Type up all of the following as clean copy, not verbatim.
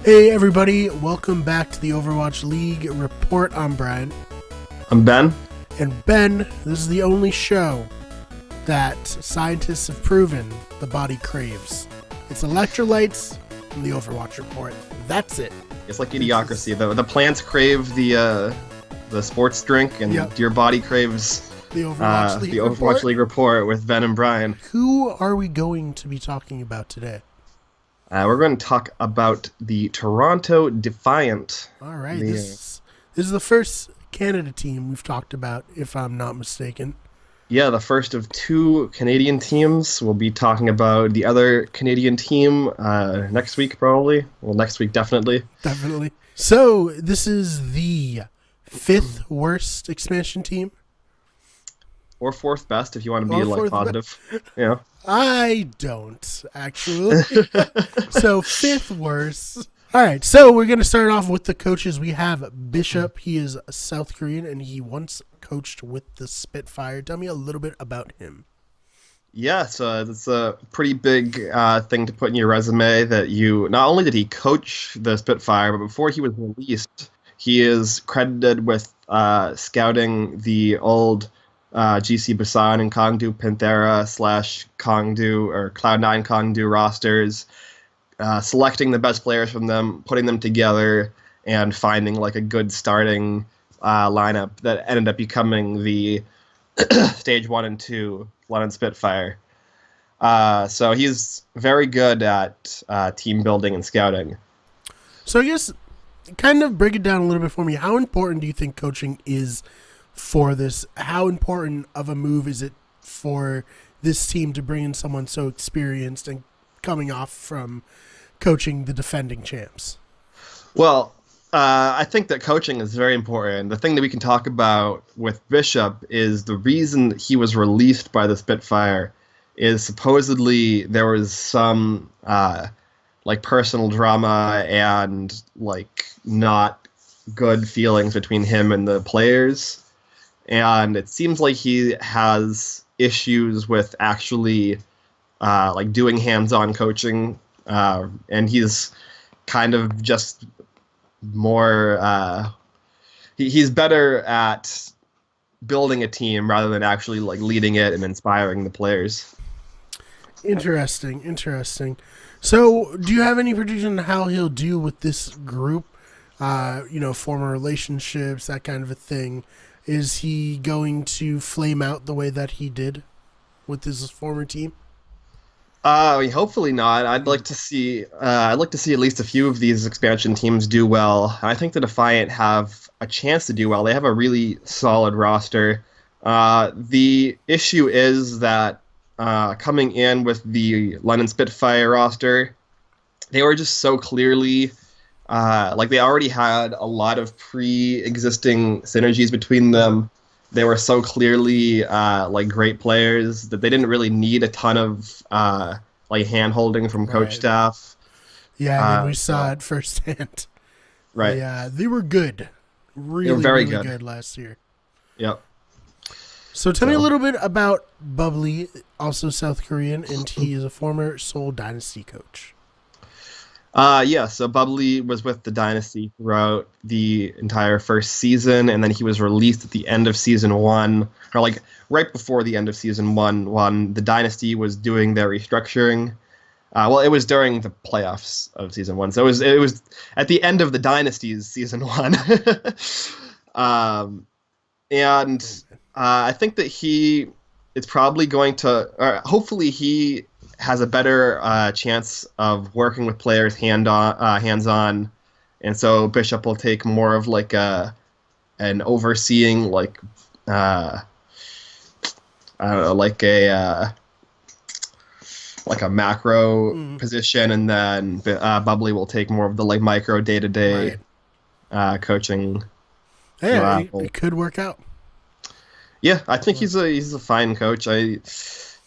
Hey everybody, welcome back to the Overwatch League report. I'm Brian. I'm Ben. And Ben, this is the only show that scientists have proven the body craves. It's electrolytes and the Overwatch report. That's it. It's like Idiocracy. The plants crave the sports drink, and your body craves the Overwatch League report with Ben and Brian. Who are we going to be talking about today? We're going to talk about the Toronto Defiant. All right. This is the first Canada team we've talked about, if I'm not mistaken. Yeah, the first of two Canadian teams. We'll be talking about the other Canadian team next week, probably. Well, next week, definitely. Definitely. So, this is the fifth worst expansion team? Or fourth best, if you want to be positive. Yeah. I don't, actually. So, fifth worst. All right, so we're going to start off with the coaches. We have Bishop. He is South Korean, and he once coached with the Spitfire. Tell me a little bit about him. Yeah, so it's a pretty big thing to put in your resume that not only did he coach the Spitfire, but before he was released, he is credited with scouting the old GC Busan and Kongdu Panthera / Kongdu or Cloud9 Kongdu rosters, selecting the best players from them, putting them together, and finding like a good starting lineup that ended up becoming the stage 1 and 2 London Spitfire. So he's very good at team building and scouting. So I guess kind of break it down a little bit for me. How important do you think coaching is for this? How important of a move is it for this team to bring in someone so experienced and coming off from coaching the defending champs? Well, I think that coaching is very important. The thing that we can talk about with Bishop is the reason he was released by the Spitfire is supposedly there was some personal drama and not good feelings between him and the players. And it seems like he has issues with actually doing hands-on coaching, and he's kind of just more he's better at building a team rather than actually leading it and inspiring the players. Interesting. So do you have any prediction on how he'll do with this group? Former relationships, that kind of a thing. Is he going to flame out the way that he did with his former team? Hopefully not. I'd like to see at least a few of these expansion teams do well. I think the Defiant have a chance to do well. They have a really solid roster. The issue is that coming in with the London Spitfire roster, they were just so clearly they already had a lot of pre-existing synergies between them. They were so clearly great players that they didn't really need a ton of hand-holding from coach staff. Yeah, we saw it firsthand. Right. Yeah, they were good. Really, they were very really good last year. Yep. So tell me a little bit about Bubbly, also South Korean, and he is a former Seoul Dynasty coach. So Bubbly was with the Dynasty throughout the entire first season, and then he was released at the end of Season 1, or right before the end of Season 1, when the Dynasty was doing their restructuring. It was during the playoffs of Season 1, so it was at the end of the Dynasty's Season 1. I think that it's probably going to, hopefully he has a better chance of working with players hands-on, and so Bishop will take more of an overseeing a macro position, and then Bubbly will take more of the micro day-to-day coaching. Hey, it could work out. Yeah, I think he's a fine coach.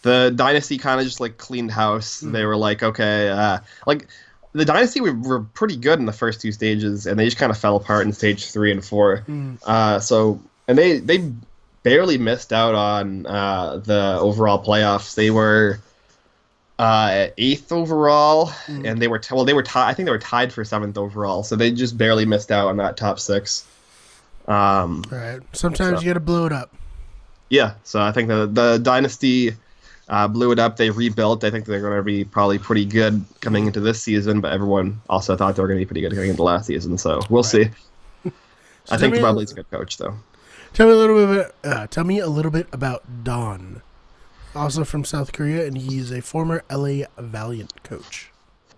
The Dynasty kind of just cleaned house. They were okay, the Dynasty were pretty good in the first two stages, and they just kind of fell apart in stage 3 and 4. And they barely missed out on the overall playoffs. They were Eighth overall, Mm, and they were I think they were tied for seventh overall, so they just barely missed out on that top six. all right. Sometimes So you got to blow it up. yeah, so I think the dynasty blew it up. They rebuilt. I think they're going to be probably pretty good coming Mm, into this season, but everyone also thought they were going to be pretty good coming into last season. So we'll right. see. So I tell think me, Bubbley's a good coach, though. tell me a little bit about Don, also from South Korea, and he's a former LA Valiant coach.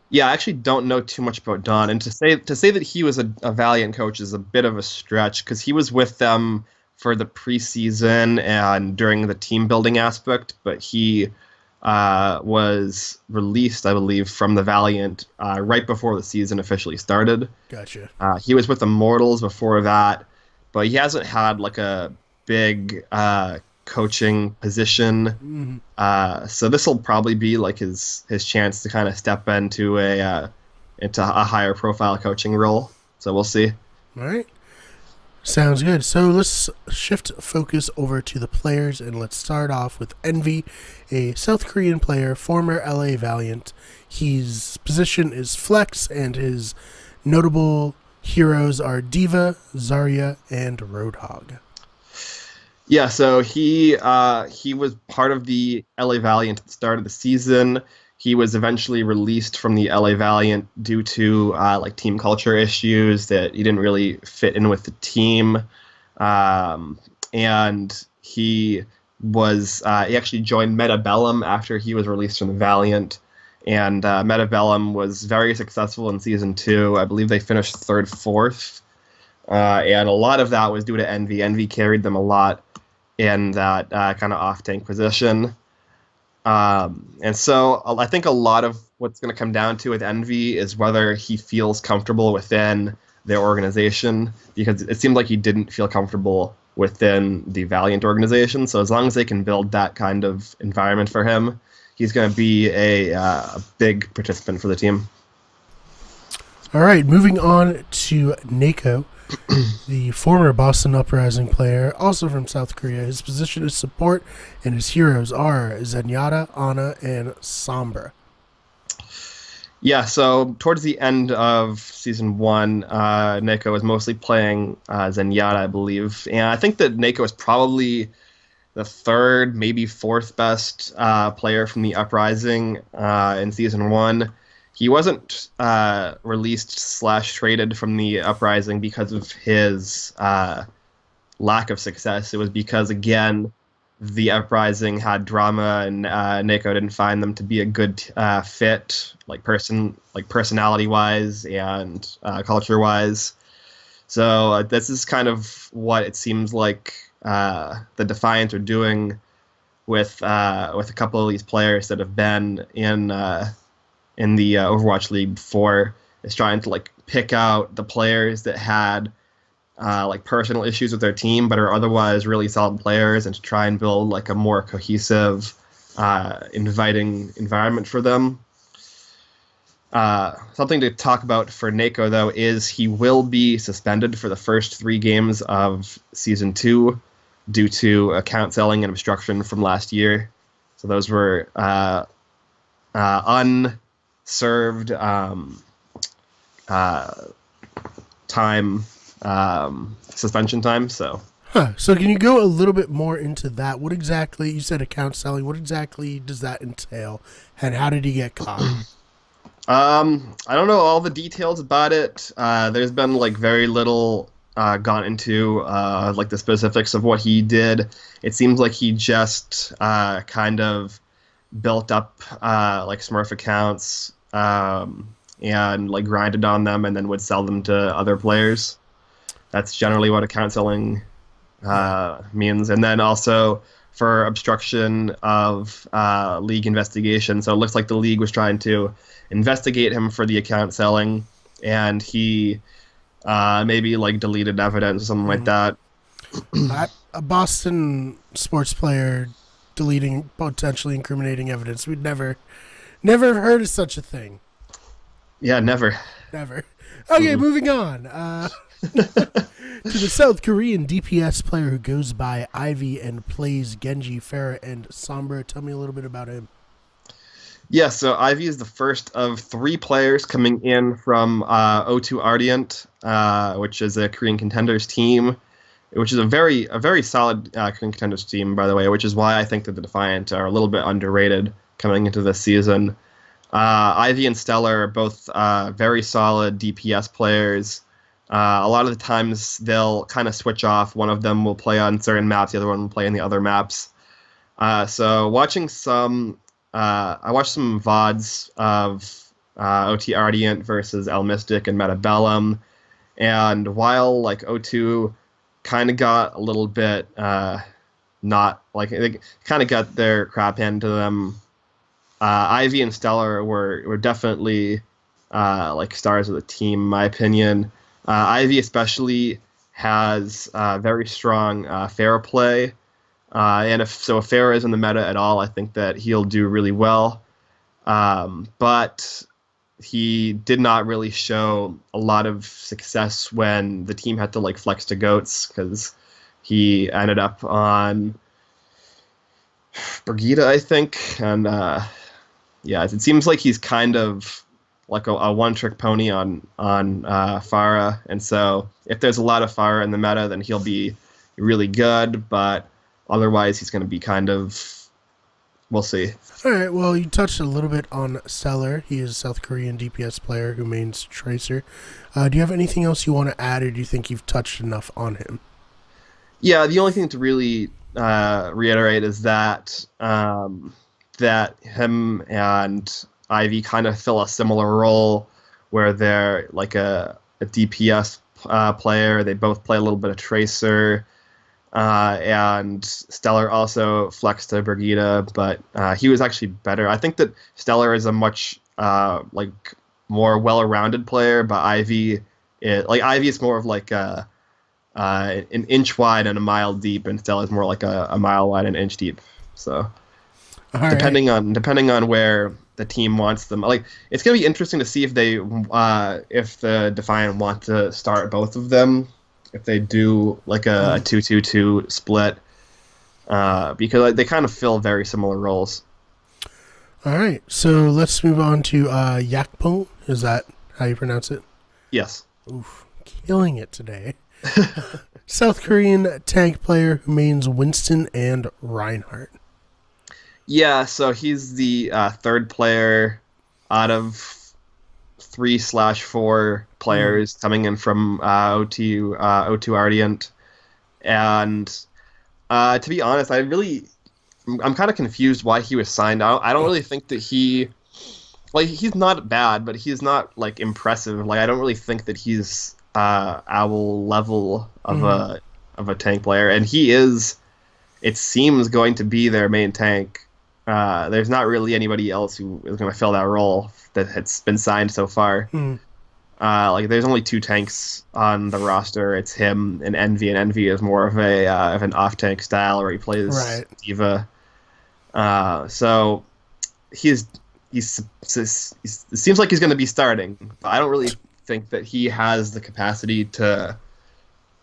Yeah, I actually don't know too much about Don, and to say that he was a Valiant coach is a bit of a stretch because he was with them for the preseason and during the team building aspect, but he was released, I believe, from the Valiant right before the season officially started. Gotcha. He was with the Mortals before that, but he hasn't had like a big coaching position. Mm-hmm. So this will probably be like his chance to kind of step into a higher profile coaching role. So we'll see. All right. Sounds good. So let's shift focus over to the players, and let's start off with Envy, a South Korean player, former LA Valiant. His position is flex, and his notable heroes are Diva, Zarya, and Roadhog. Yeah, so he was part of the LA Valiant at the start of the season. He was eventually released from the LA Valiant due to like team culture issues that he didn't really fit in with the team, and he actually joined Metabellum after he was released from the Valiant, and Metabellum was very successful in season two. I believe they finished third, fourth, and a lot of that was due to Envy. Envy carried them a lot in that kind of off tank position. And so I think a lot of what's going to come down to with Envy is whether he feels comfortable within their organization, because it seemed like he didn't feel comfortable within the Valiant organization. So as long as they can build that kind of environment for him, he's going to be a big participant for the team. All right, moving on to Niko, the former Boston Uprising player, also from South Korea. His position is support, and his heroes are Zenyatta, Ana, and Sombra. Yeah, so towards the end of season one, Niko was mostly playing Zenyatta, I believe. And I think that Niko is probably the third, maybe fourth best player from the Uprising in season one. He wasn't released / traded from the Uprising because of his lack of success. It was because, again, the Uprising had drama, and Niko didn't find them to be a good fit, personality wise and culture wise. So this is kind of what it seems like the Defiant are doing with a couple of these players that have been in the Overwatch League before, is trying to like pick out the players that had like personal issues with their team but are otherwise really solid players, and to try and build like a more cohesive, inviting environment for them. Something to talk about for Niko, though, is he will be suspended for the first 3 games of Season 2 due to account selling and obstruction from last year. So those were unserved time, suspension time. So Huh. So can you go a little bit more into that? What exactly, you said account selling, what exactly does that entail? And how did he get caught? I don't know all the details about it. There's been like very little gone into like the specifics of what he did. It seems like he just kind of built up like Smurf accounts, and like grinded on them and then would sell them to other players. That's generally what account selling means. And then also for obstruction of league investigation. So it looks like the league was trying to investigate him for the account selling, and he maybe like deleted evidence or something like that. A Boston sports player deleting potentially incriminating evidence. We'd never heard of such a thing. Yeah, never. Never. Okay, moving on. To the South Korean DPS player who goes by Ivy and plays Genji, Pharah, and Sombra. Tell me a little bit about him. Yeah, so Ivy is the first of three players coming in from O2 Ardent, which is a Korean Contenders team, which is a very solid Korean Contenders team, by the way, which is why I think that the Defiant are a little bit underrated coming into this season. Ivy and Stella are both very solid DPS players. A lot of the times they'll kind of switch off. One of them will play on certain maps, the other one will play on the other maps. So I watched some VODs of OT Ardient versus El Mystic and Metabellum, and while like O2 kind of got a little bit not like they kind of got their crap handed to them, Ivy and Stellar were definitely like stars of the team, in my opinion. Ivy especially has very strong fair play. And if Farah is in the meta at all, I think that he'll do really well. But he did not really show a lot of success when the team had to like flex to goats, because he ended up on Brigida, I think. And yeah, it seems like he's kind of like a one-trick pony on Farah. And so if there's a lot of Farah in the meta, then he'll be really good. But otherwise, he's going to be kind of, we'll see. All right, well, you touched a little bit on Stellar. He is a South Korean DPS player who mains Tracer. Do you have anything else you want to add, or do you think you've touched enough on him? Yeah, the only thing to really reiterate is that that him and Ivy kind of fill a similar role, where they're like a DPS player. They both play a little bit of Tracer. And Stellar also flexed to Brigida, but he was actually better. I think that Stellar is a much like more well-rounded player, but Ivy is more of like an inch wide and a mile deep, and Stellar is more like a mile wide and an inch deep. So depending on where the team wants them, like it's gonna be interesting to see if the Defiant want to start both of them. If they do like a 2-2-2 split, because they kind of fill very similar roles. All right, so let's move on to Yakpo. Is that how you pronounce it? Yes. Oof, killing it today. South Korean tank player who mains Winston and Reinhardt. Yeah, so he's the third player out of 3/4 players coming in from O2 Ardent. And to be honest, I'm kind of confused why he was signed out. I don't really think that he's not bad, but he's not like impressive. Like I don't really think that he's our level of a tank player, and he is, it seems, going to be their main tank. There's not really anybody else who is going to fill that role that has been signed so far. Like there's only two tanks on the roster. It's him and Envy, and Envy is more of an off tank style where he plays D.Va. So it seems like he's going to be starting, but I don't really think that he has the capacity to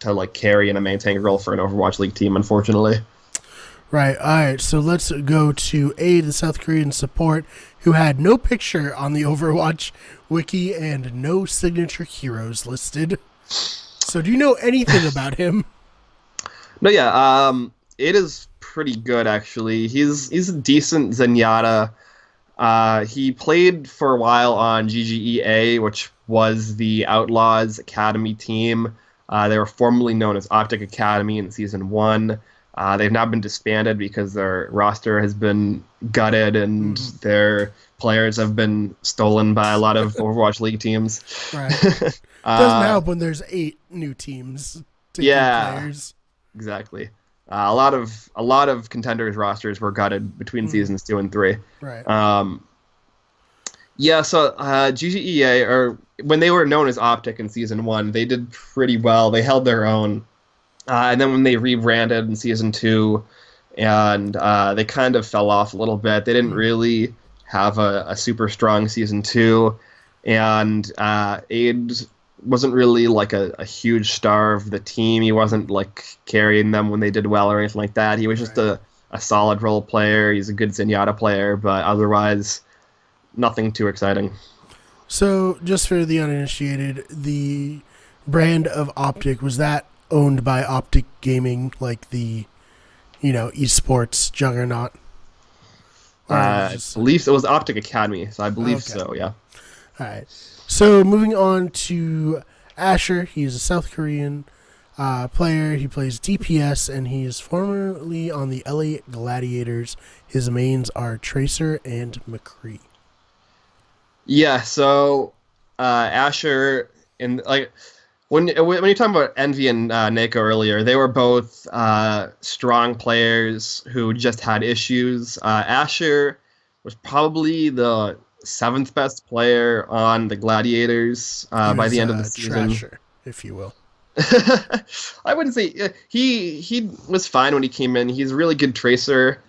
like carry in a main tank role for an Overwatch League team, unfortunately. Right, all right, so let's go to the South Korean support who had no picture on the Overwatch wiki and no signature heroes listed. So do you know anything about him? No, yeah, it is pretty good, actually. He's a decent Zenyatta. He played for a while on GGEA, which was the Outlaws Academy team. They were formerly known as Optic Academy in Season 1. They've now been disbanded because their roster has been gutted and their players have been stolen by a lot of Overwatch League teams. Right. Doesn't help when there's 8 new teams taking players. Exactly. A lot of contenders rosters were gutted between seasons 2 and 3. Right. Yeah. So GGEA, or when they were known as Optic in Season 1, they did pretty well. They held their own. And then when they rebranded in Season 2, and they kind of fell off a little bit. They didn't really have a super strong Season 2, and Aid wasn't really like a huge star of the team. He wasn't like carrying them when they did well or anything like that. He was just a solid role player. He's a good Zenyatta player, but otherwise nothing too exciting. So, just for the uninitiated, the brand of Optic, was that owned by Optic Gaming, like the, esports juggernaut? I believe it was Optic Academy, so I believe so, yeah. All right. So, moving on to Asher. He is a South Korean player. He plays DPS, and he is formerly on the LA Gladiators. His mains are Tracer and McCree. Yeah, so Asher and when you're talking about Envy and Niko earlier, they were both strong players who just had issues. Asher was probably the 7th best player on the Gladiators by the end of the season. Trasher, if you will. I wouldn't say he was fine when he came in. He's a really good tracer.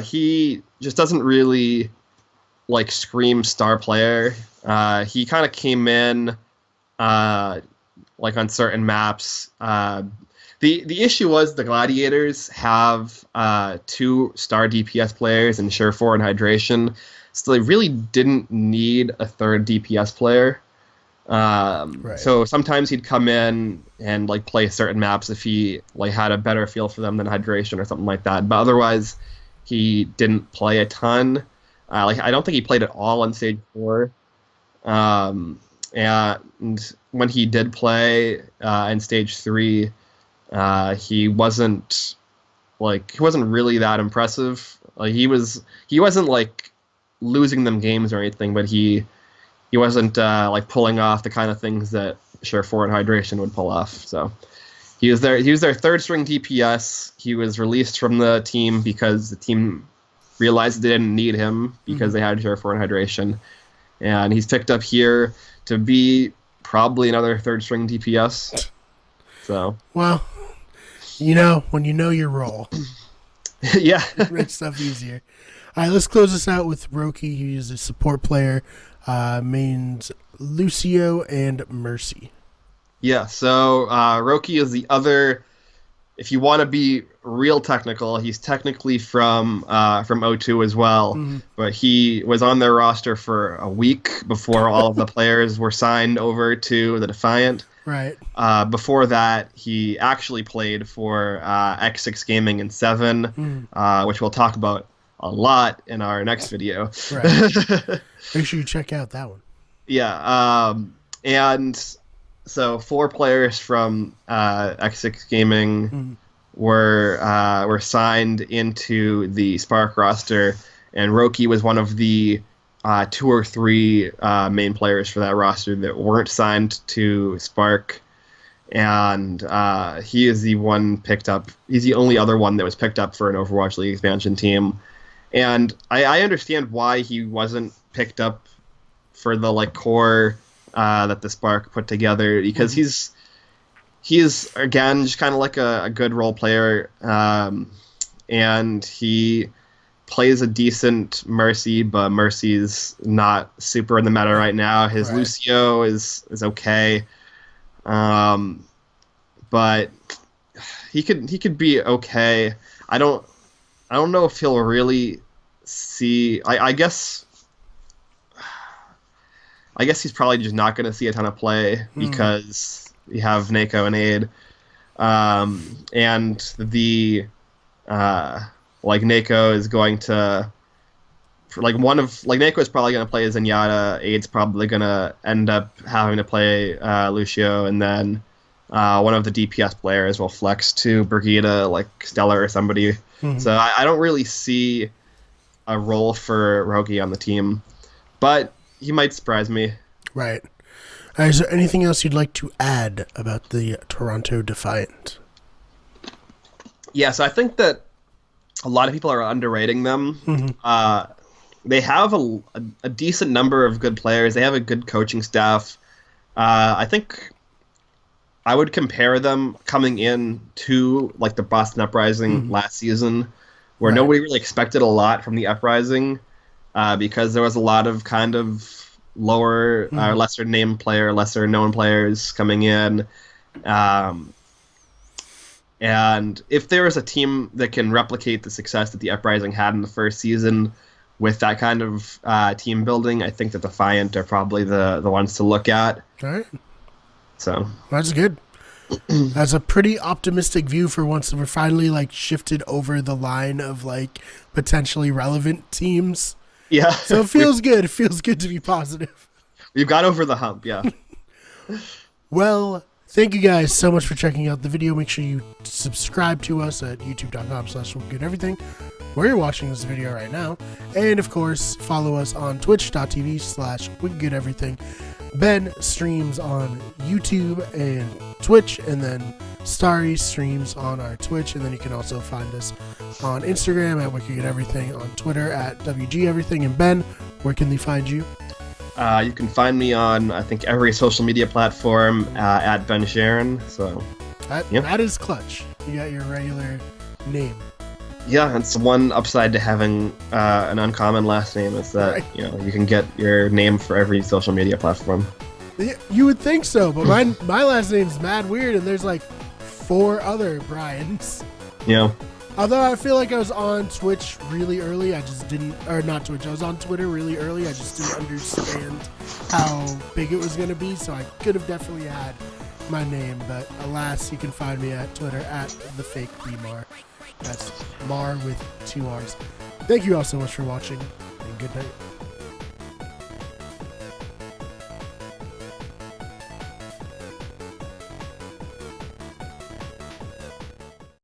He just doesn't really scream star player. He kind of came in on certain maps. The issue was the Gladiators have 2 star DPS players in Surefour and Hydration, so they really didn't need a 3rd DPS player. Right. So sometimes he'd come in and play certain maps if he had a better feel for them than Hydration or something like that. But otherwise, he didn't play a ton. I don't think he played at all on Stage 4. And when he did play in Stage 3, he wasn't really that impressive. He wasn't losing them games or anything, but he wasn't pulling off the kind of things that Surefour and Hydration would pull off. So he was their 3rd string DPS. He was released from the team because the team realized they didn't need him because they had Surefour and Hydration, and he's picked up here to be probably another 3rd string DPS. So well, when you know your role, yeah, makes stuff easier. All right, let's close this out with RoccoW. He is a support player, mains Lucio and Mercy. Yeah, so RoccoW is the other. If you want to be real technical, he's technically from O2 as well, but he was on their roster for a week before all of the players were signed over to the Defiant. Right. Before that, he actually played for X6 Gaming in 7, which we'll talk about a lot in our next video. Right. Make sure you check out that one. Yeah. And so 4 players from X6 Gaming were signed into the Spark roster, and RoccoW was one of the 2 or 3 main players for that roster that weren't signed to Spark, and he is the one picked up. He's the only other one that was picked up for an Overwatch League expansion team, and I understand why he wasn't picked up for the core that the Spark put together, because he's again just kind of a good role player, and he plays a decent Mercy, but Mercy's not super in the meta right now. His right. Lucio is okay, but he could be okay. I don't know if he'll really see. I guess he's probably just not going to see a ton of play because you have Niko and Aid, and the Niko is going to Niko is probably going to play Zenyatta. Aid's probably going to end up having to play Lucio, and then one of the DPS players will flex to Brigitte, like Stella or somebody. So I don't really see a role for RoccoW on the team, but he might surprise me. Right. Is there anything else you'd like to add about the Toronto Defiant? Yeah, so I think that a lot of people are underrating them. They have a decent number of good players. They have a good coaching staff. I think I would compare them coming in to the Boston Uprising last season, where nobody really expected a lot from the Uprising, because there was a lot of kind of lower, lesser known players coming in. And if there is a team that can replicate the success that the Uprising had in the first season, with that kind of team building, I think that Defiant are probably the ones to look at. All right. So That's good. That's a pretty optimistic view for once we're finally like shifted over the line of like potentially relevant teams. yeah. So it feels good. It feels good to be positive. We've got over the hump, yeah. Well, thank you guys so much for checking out the video. Make sure you subscribe to us at youtube.com/whatgoodeverything, where you're watching this video right now. And of course, follow us on twitch.tv/whatgoodeverything. Ben streams on YouTube and Twitch, and then Starry streams on our Twitch, and then you can also find us on Instagram at whatgoodeverything, on Twitter at WGEverything. And Ben, where can they find you? You can find me on, I think, every social media platform at Ben Sharon. So That is clutch. You got your regular name. yeah, it's one upside to having an uncommon last name is that Right. you can get your name for every social media platform. You would think so, but my last name's mad weird, and there's like 4 other Brians. Although I feel like I was on Twitch really early, I just didn't, or not Twitch, I was on Twitter really early, I just didn't understand how big it was going to be, so I could have definitely had my name, but alas, you can find me at Twitter at @theFakeBmar. That's Mar with 2 R's. Thank you all so much for watching, and good night.